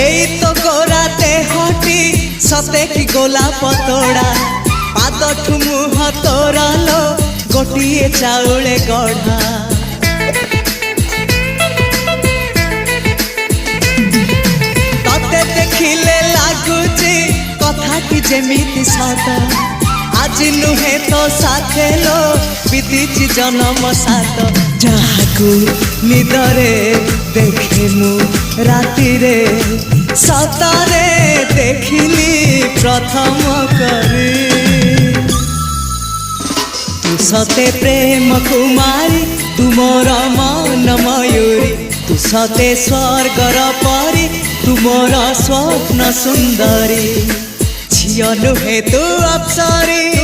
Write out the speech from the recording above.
এই তো গোরাতে হটি সতে কি গোলাপ তোড়া পাদঠু মুহ তোরালো গোটিয়ে চাউলে গড়া ততে দেখিলে লাগুছি কথাটি যেমিতি সত আজি নুহে তো সাথে লো বিতিছি জনম সাত যাহাকু নিদরে দেখে মু রাতিরে সতরে দেখিলি প্রথম করে তু সতে প্রেম কুমারী তুমর মন ময়ূরী তু সতে স্বর্গর পরি তুমর স্বপ্ন সুন্দরী ঝিও নুহে তু অপ্সরী